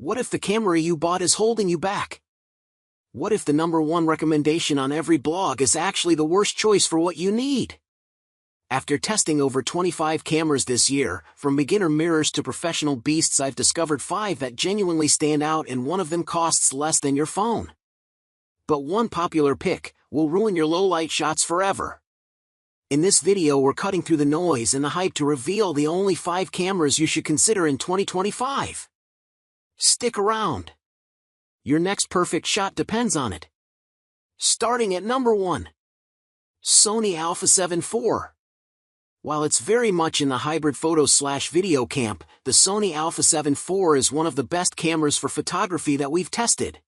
What if the camera you bought is holding you back? What if the #1 recommendation on every blog is actually the worst choice for what you need? After testing over 25 cameras this year, from beginner mirrors to professional beasts, I've discovered 5 that genuinely stand out, and one of them costs less than your phone. But one popular pick will ruin your low-light shots forever. In this video, we're cutting through the noise and the hype to reveal the only 5 cameras you should consider in 2025. Stick around. Your next perfect shot depends on it. Starting at number 1. Sony A7 IV. While it's very much in the hybrid photo/video camp, the Sony A7 IV is one of the best cameras for photography that we've tested.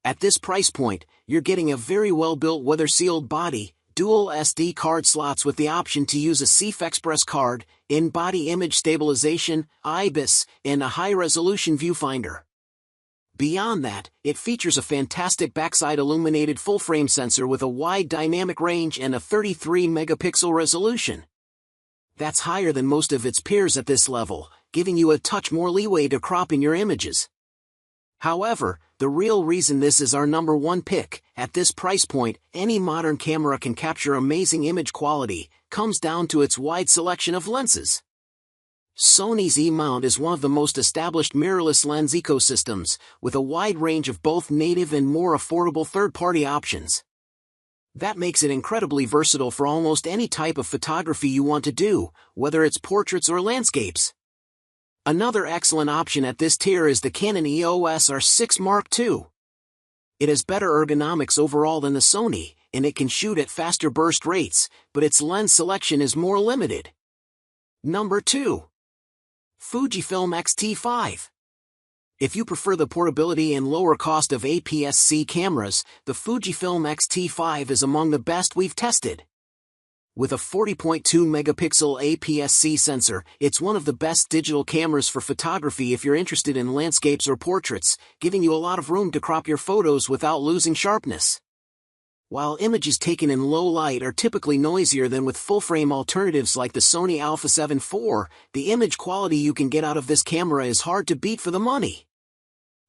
At this price point, you're getting a very well-built weather-sealed body, dual SD card slots with the option to use a CF Express card, in-body image stabilization, IBIS, and a high-resolution viewfinder. Beyond that, it features a fantastic backside illuminated full-frame sensor with a wide dynamic range and a 33-megapixel resolution. That's higher than most of its peers at this level, giving you a touch more leeway to crop in your images. However, the real reason this is our #1 pick, at this price point, any modern camera can capture amazing image quality, comes down to its wide selection of lenses. Sony's E-mount is one of the most established mirrorless lens ecosystems, with a wide range of both native and more affordable third-party options. That makes it incredibly versatile for almost any type of photography you want to do, whether it's portraits or landscapes. Another excellent option at this tier is the Canon EOS R6 Mark II. It has better ergonomics overall than the Sony, and it can shoot at faster burst rates, but its lens selection is more limited. Number 2. Fujifilm X-T5. If you prefer the portability and lower cost of APS-C cameras, the Fujifilm X-T5 is among the best we've tested. With a 40.2-megapixel APS-C sensor, it's one of the best digital cameras for photography if you're interested in landscapes or portraits, giving you a lot of room to crop your photos without losing sharpness. While images taken in low light are typically noisier than with full-frame alternatives like the Sony A7 IV, the image quality you can get out of this camera is hard to beat for the money.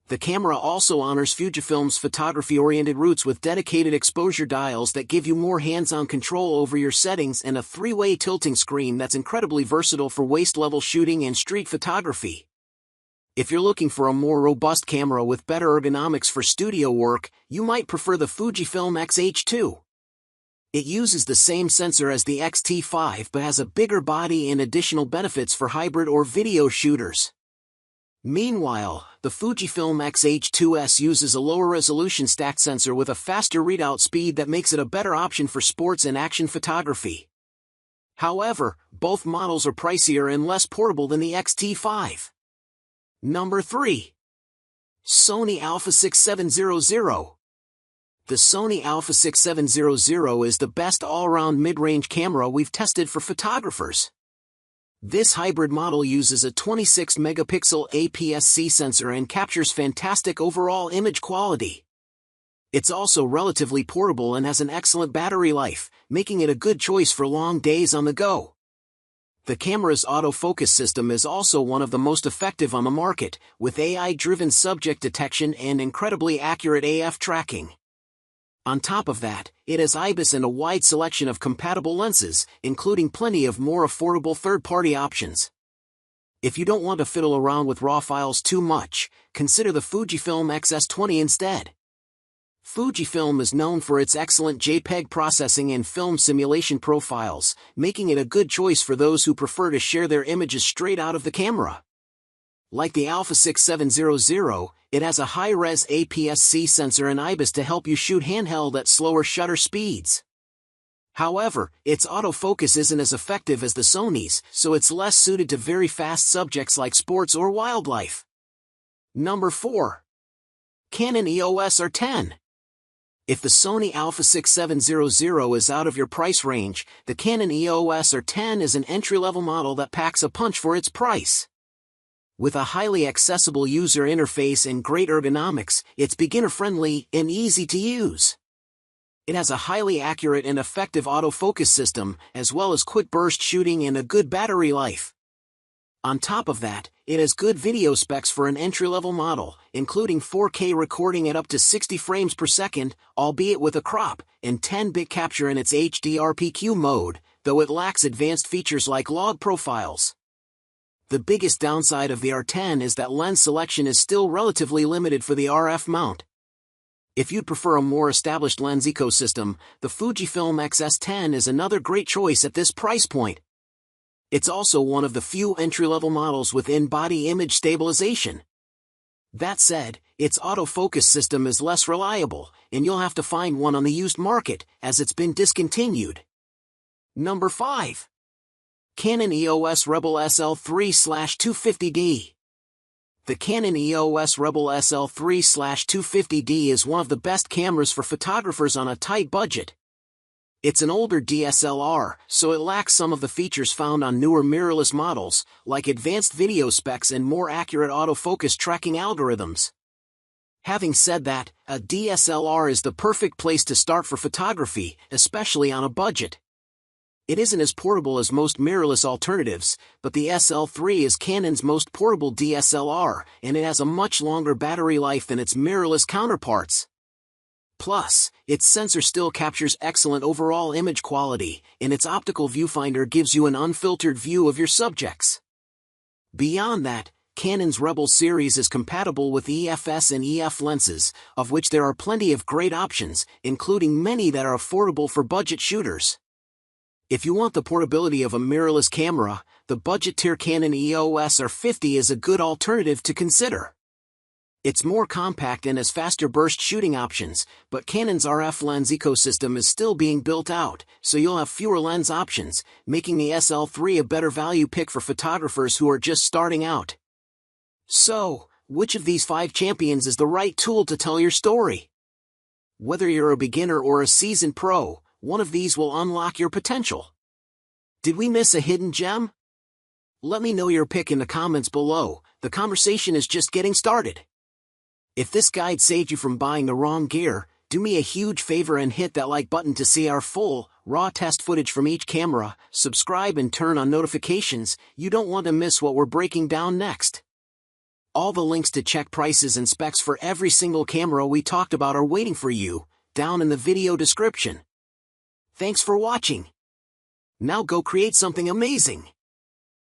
The camera also honors Fujifilm's photography-oriented roots with dedicated exposure dials that give you more hands-on control over your settings and a 3-way tilting screen that's incredibly versatile for waist-level shooting and street photography. If you're looking for a more robust camera with better ergonomics for studio work, you might prefer the Fujifilm X-H2. It uses the same sensor as the X-T5 but has a bigger body and additional benefits for hybrid or video shooters. Meanwhile, the Fujifilm X-H2S uses a lower-resolution stacked sensor with a faster readout speed that makes it a better option for sports and action photography. However, both models are pricier and less portable than the X-T5. Number 3. Sony A6700. The Sony A6700 is the best all-around mid-range camera we've tested for photographers. This hybrid model uses a 26-megapixel APS-C sensor and captures fantastic overall image quality. It's also relatively portable and has an excellent battery life, making it a good choice for long days on the go. The camera's autofocus system is also one of the most effective on the market, with AI-driven subject detection and incredibly accurate AF tracking. On top of that, it has IBIS and a wide selection of compatible lenses, including plenty of more affordable third-party options. If you don't want to fiddle around with RAW files too much, consider the Fujifilm X-S20 instead. Fujifilm is known for its excellent JPEG processing and film simulation profiles, making it a good choice for those who prefer to share their images straight out of the camera. Like the A6700, it has a high-res APS-C sensor and IBIS to help you shoot handheld at slower shutter speeds. However, its autofocus isn't as effective as the Sony's, so it's less suited to very fast subjects like sports or wildlife. Number 4. Canon EOS R10. If the Sony A6700 is out of your price range, the Canon EOS R10 is an entry-level model that packs a punch for its price. With a highly accessible user interface and great ergonomics, it's beginner-friendly and easy to use. It has a highly accurate and effective autofocus system, as well as quick burst shooting and a good battery life. On top of that, It has good video specs for an entry-level model, including 4K recording at up to 60 frames per second, albeit with a crop, and 10-bit capture in its HDR-PQ mode, though it lacks advanced features like log profiles. The biggest downside of the R10 is that lens selection is still relatively limited for the RF mount. If you'd prefer a more established lens ecosystem, the Fujifilm X-S10 is another great choice at this price point. It's also one of the few entry-level models with in-body image stabilization. That said, its autofocus system is less reliable, and you'll have to find one on the used market, as it's been discontinued. Number 5. Canon EOS Rebel SL3/250D. The Canon EOS Rebel SL3/250D is one of the best cameras for photographers on a tight budget. It's an older DSLR, so it lacks some of the features found on newer mirrorless models, like advanced video specs and more accurate autofocus tracking algorithms. Having said that, a DSLR is the perfect place to start for photography, especially on a budget. It isn't as portable as most mirrorless alternatives, but the SL3 is Canon's most portable DSLR, and it has a much longer battery life than its mirrorless counterparts. Plus, its sensor still captures excellent overall image quality, and its optical viewfinder gives you an unfiltered view of your subjects. Beyond that, Canon's Rebel series is compatible with EFS and EF lenses, of which there are plenty of great options, including many that are affordable for budget shooters. If you want the portability of a mirrorless camera, the budget-tier Canon EOS R50 is a good alternative to consider. It's more compact and has faster burst shooting options, but Canon's RF lens ecosystem is still being built out, so you'll have fewer lens options, making the SL3 a better value pick for photographers who are just starting out. So, which of these 5 champions is the right tool to tell your story? Whether you're a beginner or a seasoned pro, one of these will unlock your potential. Did we miss a hidden gem? Let me know your pick in the comments below. The conversation is just getting started. If this guide saved you from buying the wrong gear, do me a huge favor and hit that like button to see our full, raw test footage from each camera, subscribe and turn on notifications. You don't want to miss what we're breaking down next. All the links to check prices and specs for every single camera we talked about are waiting for you, down in the video description. Thanks for watching. Now go create something amazing.